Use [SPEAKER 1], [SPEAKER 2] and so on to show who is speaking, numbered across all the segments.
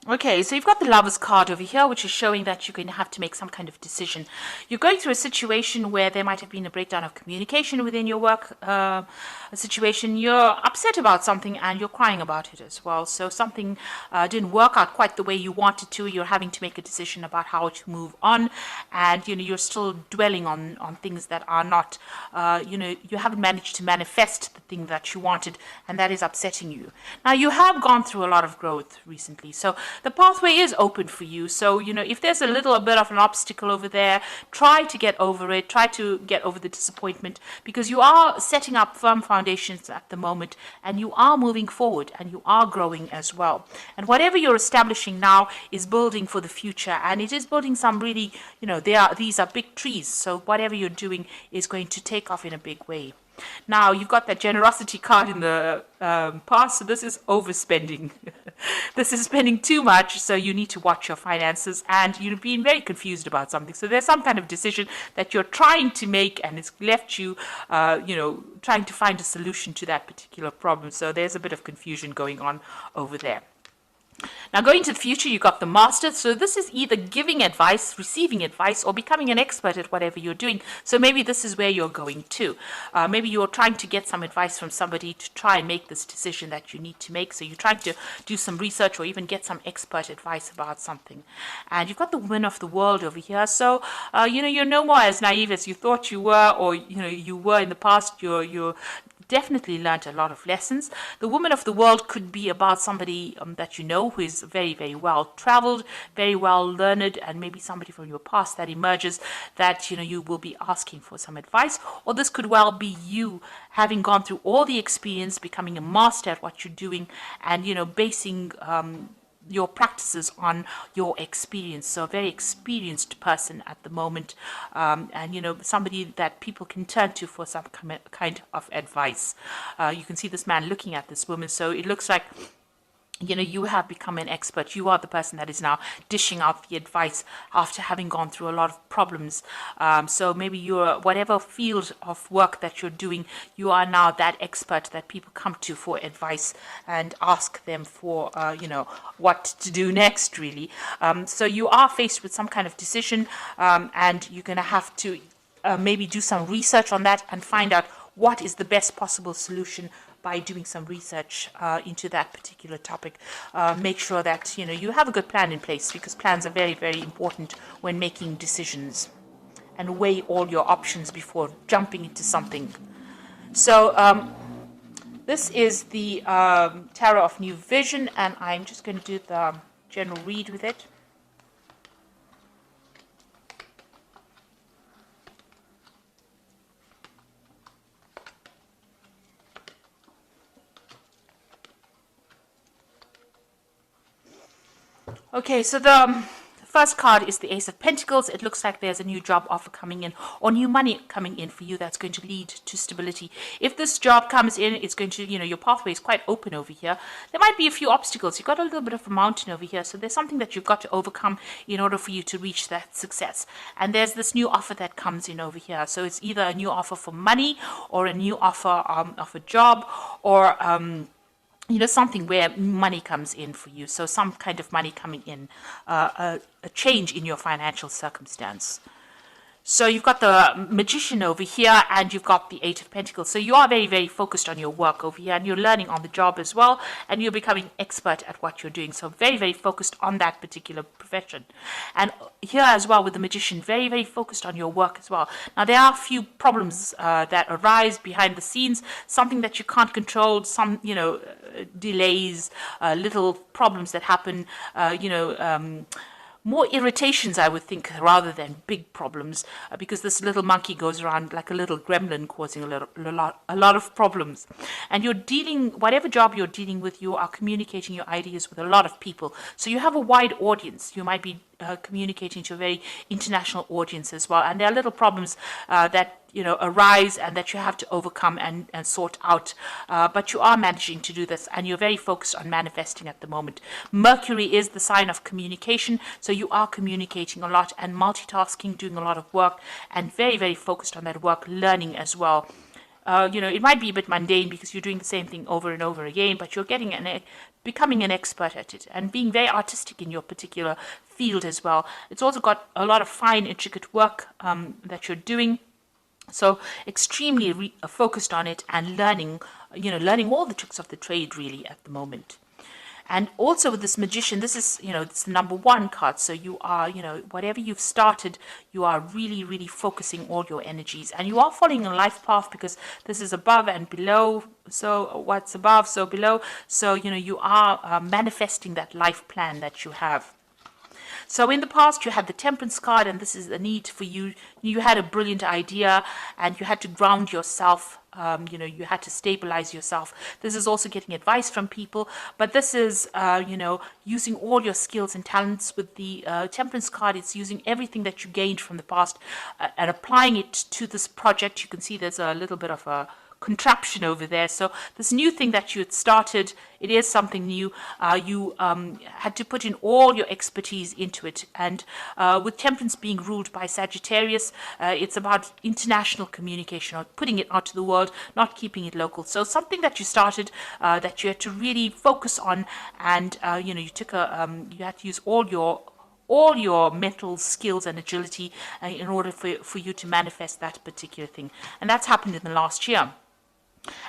[SPEAKER 1] Okay, so you've got the Lovers card over here, which is showing that you're going to have to make some kind of decision. You're going through a situation where there might have been a breakdown of communication within your work a situation. You're upset about something and you're crying about it as well. So something didn't work out quite the way you wanted to. You're having to make a decision about how to move on, and you're still dwelling on things that are not. You haven't managed to manifest the thing that you wanted, and that is upsetting you. Now you have gone through a lot of growth recently, so the pathway is open for you. So, if there's a little bit of an obstacle over there, try to get over it, try to get over the disappointment, because you are setting up firm foundations at the moment, and you are moving forward, and you are growing as well. And whatever you're establishing now is building for the future, and it is building some really, these are big trees. So whatever you're doing is going to take off in a big way. Now, you've got that generosity card in the past, so this is overspending. This is spending too much, so you need to watch your finances, and you're being very confused about something. So there's some kind of decision that you're trying to make, and it's left you, trying to find a solution to that particular problem. So there's a bit of confusion going on over there. Now, going to the future, you got the Master. So this is either giving advice, receiving advice, or becoming an expert at whatever you're doing. So maybe this is where you're going to. Maybe you're trying to get some advice from somebody to try and make this decision that you need to make. So you're trying to do some research or even get some expert advice about something. And you've got the Woman of the World over here. So, you're no more as naive as you thought you were, or, you were in the past. You're definitely learned a lot of lessons. The Woman of the World could be about somebody that you know who is very, very well traveled, very well learned, and maybe somebody from your past that emerges that you will be asking for some advice. Or this could well be you having gone through all the experience, becoming a master at what you're doing, and basing your practices on your experience. So a very experienced person at the moment, and somebody that people can turn to for some kind of advice. You can see this man looking at this woman, so it looks like you have become an expert. You are the person that is now dishing out the advice after having gone through a lot of problems. So maybe you're, whatever field of work that you're doing, you are now that expert that people come to for advice and ask them for, what to do next, really. So you are faced with some kind of decision, and you're going to have to maybe do some research on that and find out what is the best possible solution by doing some research into that particular topic. Make sure that you have a good plan in place, because plans are very, very important when making decisions, and weigh all your options before jumping into something. So this is the Tarot of New Vision, and I'm just going to do the general read with it. Okay, so the first card is the Ace of Pentacles. It looks like there's a new job offer coming in, or new money coming in for you that's going to lead to stability. If this job comes in, it's going to, your pathway is quite open over here. There might be a few obstacles. You've got a little bit of a mountain over here, so there's something that you've got to overcome in order for you to reach that success. And there's this new offer that comes in over here. So it's either a new offer for money, or a new offer of a job, or something where money comes in for you. So some kind of money coming in, a change in your financial circumstance. So you've got the Magician over here, and you've got the Eight of Pentacles. So you are very, very focused on your work over here, and you're learning on the job as well, and you're becoming expert at what you're doing. So very, very focused on that particular profession. And here as well with the Magician, very, very focused on your work as well. Now, there are a few problems that arise behind the scenes, something that you can't control, some, delays, little problems that happen, more irritations, I would think, rather than big problems, because this little monkey goes around like a little gremlin, causing a lot of problems. And you're dealing, whatever job you're dealing with, you are communicating your ideas with a lot of people. So you have a wide audience. You might be communicating to a very international audience as well. And there are little problems that arise and that you have to overcome and sort out. But you are managing to do this, and you're very focused on manifesting at the moment. Mercury is the sign of communication, so you are communicating a lot and multitasking, doing a lot of work, and very, very focused on that work, learning as well. it might be a bit mundane because you're doing the same thing over and over again, but you're becoming an expert at it and being very artistic in your particular field as well. It's also got a lot of fine, intricate work that you're doing. So extremely focused on it and learning all the tricks of the trade really at the moment. And also with this magician, this is, it's the number 1 card. So you are, whatever you've started, you are really, really focusing all your energies. And you are following a life path because this is above and below. So what's above, so below. So, you are manifesting that life plan that you have. So in the past, you had the Temperance card, and this is a need for you. You had a brilliant idea, and you had to ground yourself. You had to stabilize yourself. This is also getting advice from people, but this is, using all your skills and talents. With the Temperance card, it's using everything that you gained from the past and applying it to this project. You can see there's a little bit of a contraption over there. So this new thing that you had started, it is something new. You had to put in all your expertise into it. And with Temperance being ruled by Sagittarius, it's about international communication, or putting it out to the world, not keeping it local. So something that you started that you had to really focus on, and you had to use all your mental skills and agility in order for you to manifest that particular thing. And that's happened in the last year.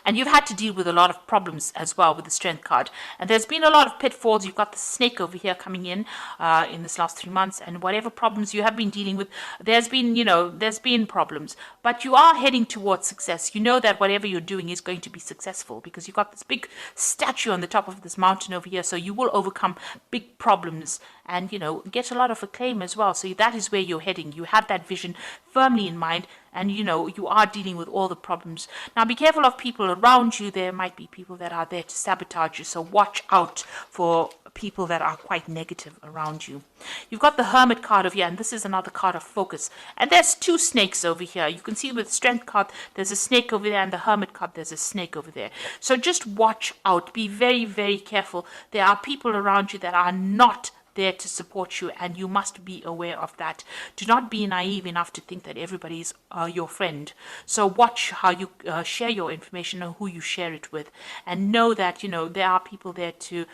[SPEAKER 1] And you've had to deal with a lot of problems as well with the Strength card. And there's been a lot of pitfalls. You've got the snake over here coming in this last 3 months. And whatever problems you have been dealing with, there's been problems. But you are heading towards success. You know that whatever you're doing is going to be successful because you've got this big statue on the top of this mountain over here. So you will overcome big problems and, get a lot of acclaim as well. So that is where you're heading. You have that vision firmly in mind. And, you are dealing with all the problems. Now, be careful of people around you. There might be people that are there to sabotage you. So watch out for people that are quite negative around you. You've got the Hermit card over here, and this is another card of focus. And there's 2 snakes over here. You can see with the Strength card, there's a snake over there, and the Hermit card, there's a snake over there. So just watch out. Be very, very careful. There are people around you that are not there to support you, and you must be aware of that. Do not be naive enough to think that everybody is your friend. So watch how you share your information and who you share it with, and know that there are people there to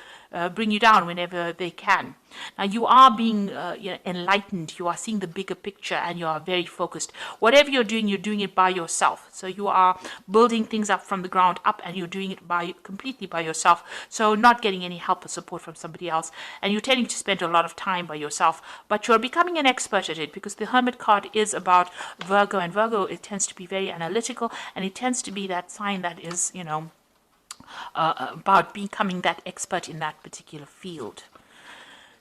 [SPEAKER 1] bring you down whenever they can. Now you are being enlightened. You are seeing the bigger picture, and you are very focused. Whatever you're doing it by yourself. So you are building things up from the ground up, and you're doing it completely by yourself. So not getting any help or support from somebody else, and you're tending to spend a lot of time by yourself. But you're becoming an expert at it because the Hermit card is about Virgo, and Virgo, it tends to be very analytical, and it tends to be that sign that is about becoming that expert in that particular field.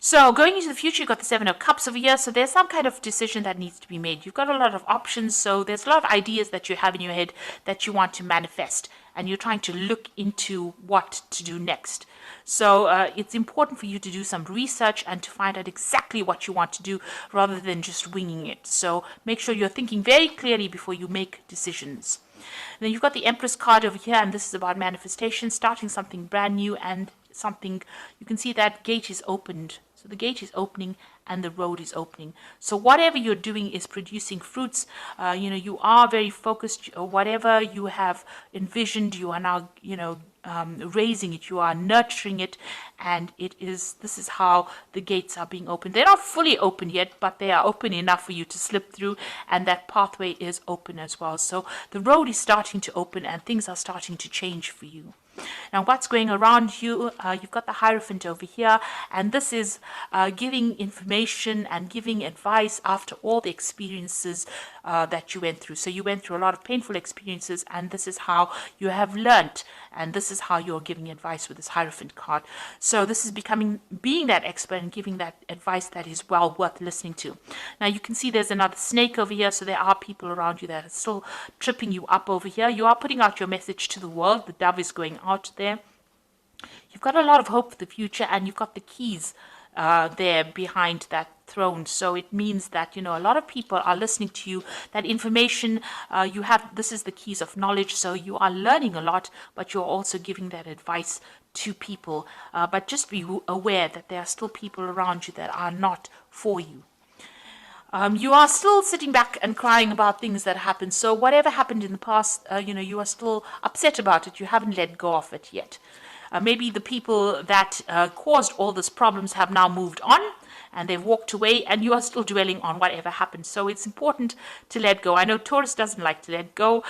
[SPEAKER 1] So going into the future, you've got the 7 of Cups over here. So there's some kind of decision that needs to be made. You've got a lot of options. So there's a lot of ideas that you have in your head that you want to manifest. And you're trying to look into what to do next. So it's important for you to do some research and to find out exactly what you want to do rather than just winging it. So make sure you're thinking very clearly before you make decisions. And then you've got the Empress card over here, and this is about manifestation, starting something brand new, and something, you can see that gate is opened. So the gate is opening and the road is opening. So whatever you're doing is producing fruits. You are very focused. Whatever you have envisioned, you are now, raising it. You are nurturing it, and this is how the gates are being opened. They're not fully open yet, but they are open enough for you to slip through, and that pathway is open as well. So the road is starting to open, and things are starting to change for you. Now, what's going around you? You've got the Hierophant over here, and this is giving information and giving advice after all the experiences that you went through. So you went through a lot of painful experiences, and this is how you have learnt, and this is how you're giving advice with this Hierophant card. So this is being that expert and giving that advice that is well worth listening to. Now you can see there's another snake over here, so there are people around you that are still tripping you up over here. You are putting out your message to the world. The dove is going out there. You've got a lot of hope for the future, and you've got the keys there behind that throne. So it means that a lot of people are listening to you. That information you have, this is the keys of knowledge. So you are learning a lot, but you're also giving that advice to people. But just be aware that there are still people around you that are not for you. You are still sitting back and crying about things that happened. So whatever happened in the past, you are still upset about it. You haven't let go of it yet. Maybe the people that caused all these problems have now moved on and they've walked away, and you are still dwelling on whatever happened. So it's important to let go. I know Taurus doesn't like to let go.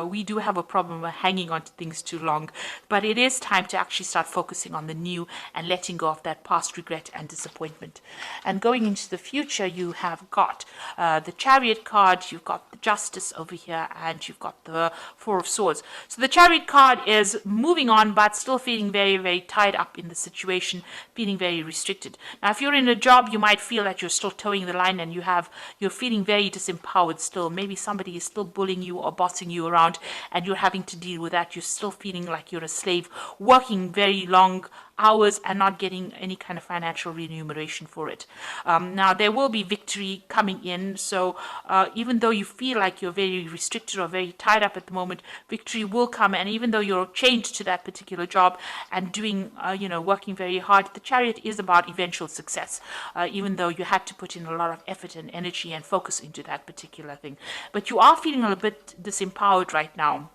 [SPEAKER 1] We do have a problem with hanging on to things too long, but it is time to actually start focusing on the new and letting go of that past regret and disappointment. And going into the future, you have got the Chariot card, you've got the Justice over here, and you've got the Four of Swords. So the Chariot card is moving on, but still feeling very, very tied up in the situation, feeling very restricted. Now, if you're in a job, you might feel that you're still towing the line and you're feeling very disempowered still. Maybe somebody is still bullying you or bossing you around and you're having to deal with that. You're still feeling like you're a slave, working very long hours and not getting any kind of financial remuneration for it. Now, there will be victory coming in. So even though you feel like you're very restricted or very tied up at the moment, victory will come. And even though you're chained to that particular job and doing, working very hard, the Chariot is about eventual success, even though you had to put in a lot of effort and energy and focus into that particular thing. But you are feeling a little bit disempowered right now,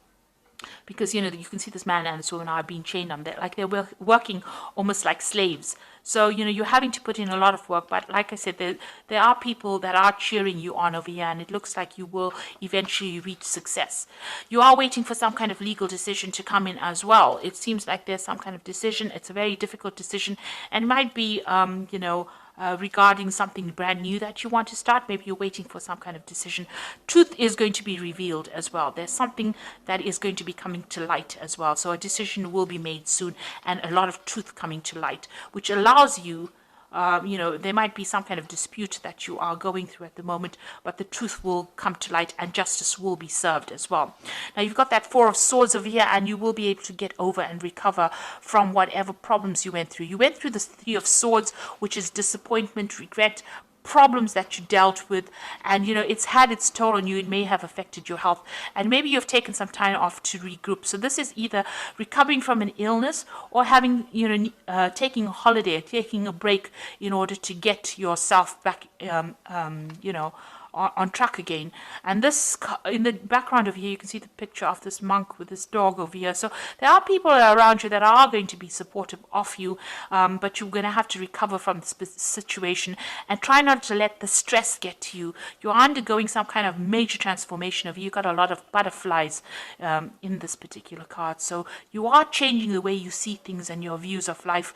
[SPEAKER 1] because you can see this man and this woman are being chained on there, like they're working almost like slaves. So you're having to put in a lot of work, but like I said, there are people that are cheering you on over here, and it looks like you will eventually reach success. You are waiting for some kind of legal decision to come in as well. It seems like there's some kind of decision. It's a very difficult decision, and it might be regarding something brand new that you want to start. Maybe you're waiting for some kind of decision. Truth is going to be revealed as well. There's something that is going to be coming to light as well. So a decision will be made soon, and a lot of truth coming to light, which allows you, there might be some kind of dispute that you are going through at the moment, but the truth will come to light and justice will be served as well. Now, you've got that Four of Swords over here, and you will be able to get over and recover from whatever problems you went through. You went through the Three of Swords, which is disappointment, regret, problems that you dealt with, and it's had its toll on you. It may have affected your health, and maybe you've taken some time off to regroup. So this is either recovering from an illness or having taking a holiday, taking a break in order to get yourself back on track again. And this, in the background over here, you can see the picture of this monk with this dog over here. So there are people around you that are going to be supportive of you, but you're going to have to recover from this situation and try not to let the stress get to you. You're undergoing some kind of major transformation of you. You've got a lot of butterflies in this particular card. So you are changing the way you see things and your views of life,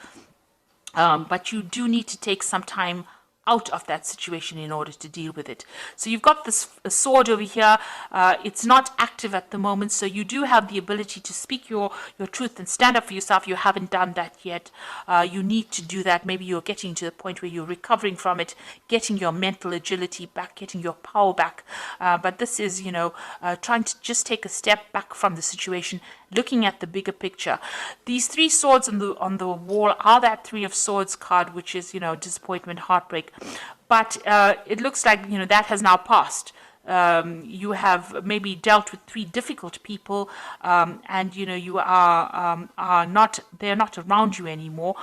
[SPEAKER 1] but you do need to take some time out of that situation in order to deal with it. So you've got this sword over here. It's not active at the moment, so you do have the ability to speak your truth and stand up for yourself. You haven't done that yet. You need to do that. Maybe you're getting to the point where you're recovering from it, getting your mental agility back, getting your power back. But this is, trying to just take a step back from the situation, looking at the bigger picture. These three swords on the wall are that Three of Swords card, which is, disappointment, heartbreak. But it looks like, that has now passed. You have maybe dealt with three difficult people, and you are not, they're not around you anymore.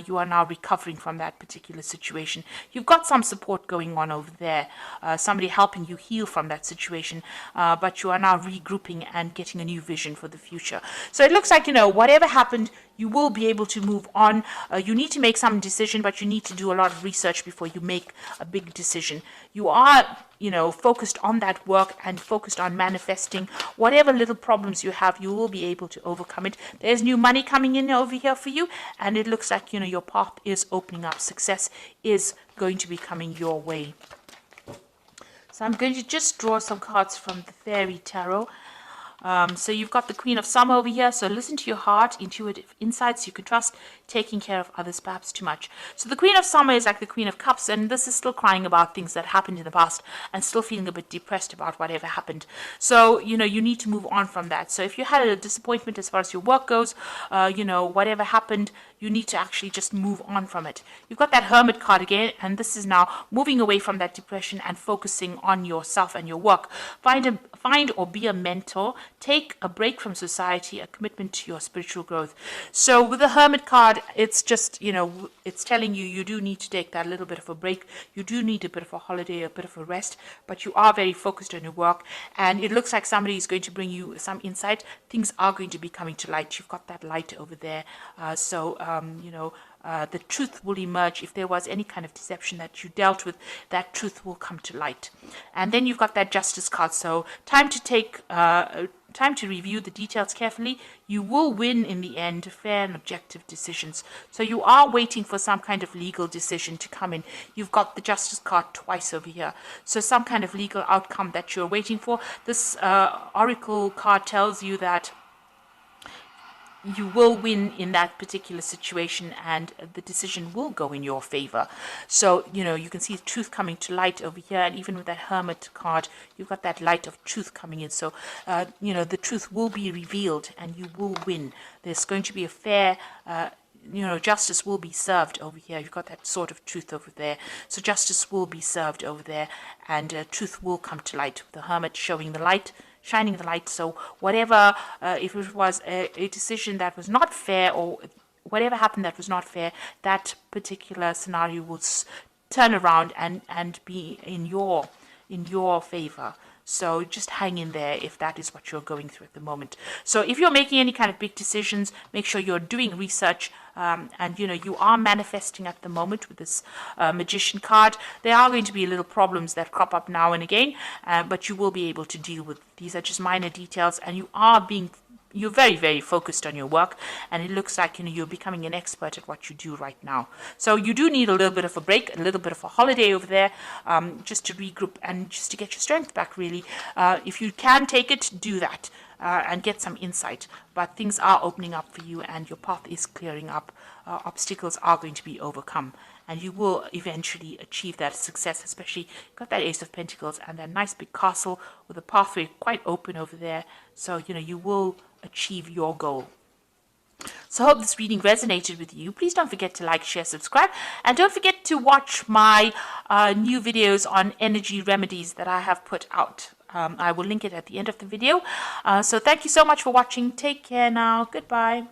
[SPEAKER 1] You are now recovering from that particular situation. You've got some support going on over there, somebody helping you heal from that situation, but you are now regrouping and getting a new vision for the future. So it looks like, whatever happened, you will be able to move on. You need to make some decision, but you need to do a lot of research before you make a big decision. You are, focused on that work and focused on manifesting. Whatever little problems you have, you will be able to overcome it. There's new money coming in over here for you, and it looks like, your path is opening up. Success is going to be coming your way. So I'm going to just draw some cards from the Fairy Tarot. So you've got the Queen of Summer over here. So listen to your heart, intuitive insights you can trust, taking care of others perhaps too much. So the Queen of Summer is like the Queen of Cups, and this is still crying about things that happened in the past and still feeling a bit depressed about whatever happened. So, you need to move on from that. So if you had a disappointment as far as your work goes, whatever happened, you need to actually just move on from it. You've got that Hermit card again, and this is now moving away from that depression and focusing on yourself and your work. Find or be a mentor. Take a break from society, a commitment to your spiritual growth. So with the Hermit card, it's just, it's telling you you do need to take that little bit of a break. You do need a bit of a holiday, a bit of a rest, but you are very focused on your work, and it looks like somebody is going to bring you some insight. Things are going to be coming to light. You've got that light over there. The truth will emerge. If there was any kind of deception that you dealt with, that truth will come to light. And then you've got that Justice card. So time to review the details carefully. You will win in the end, fair and objective decisions. So you are waiting for some kind of legal decision to come in. You've got the Justice card twice over here. So some kind of legal outcome that you're waiting for. This Oracle card tells you that you will win in that particular situation, and the decision will go in your favor. So, you can see truth coming to light over here, and even with that Hermit card, you've got that light of truth coming in. So, the truth will be revealed and you will win. There's going to be a fair justice will be served over here. You've got that sort of truth over there. So justice will be served over there, and truth will come to light. The Hermit showing the light, shining the light. So whatever, if it was a decision that was not fair, or whatever happened that was not fair, that particular scenario will turn around and be in your favor. So just hang in there if that is what you're going through at the moment. So if you're making any kind of big decisions, make sure you're doing research, and you are manifesting at the moment with this Magician card. There are going to be little problems that crop up now and again, but you will be able to deal with. These are just minor details, and you're very, very focused on your work, and it looks like you're becoming an expert at what you do right now. So you do need a little bit of a break, a little bit of a holiday over there, just to regroup and just to get your strength back, really. If you can take it, do that, and get some insight. But things are opening up for you, and your path is clearing up. Obstacles are going to be overcome, and you will eventually achieve that success. Especially, you've got that Ace of Pentacles and that nice big castle with a pathway quite open over there. So you will achieve your goal. So I hope this reading resonated with you. Please don't forget to like, share, subscribe, and don't forget to watch my new videos on energy remedies that I have put out. I will link it at the end of the video. So thank you so much for watching. Take care now. Goodbye.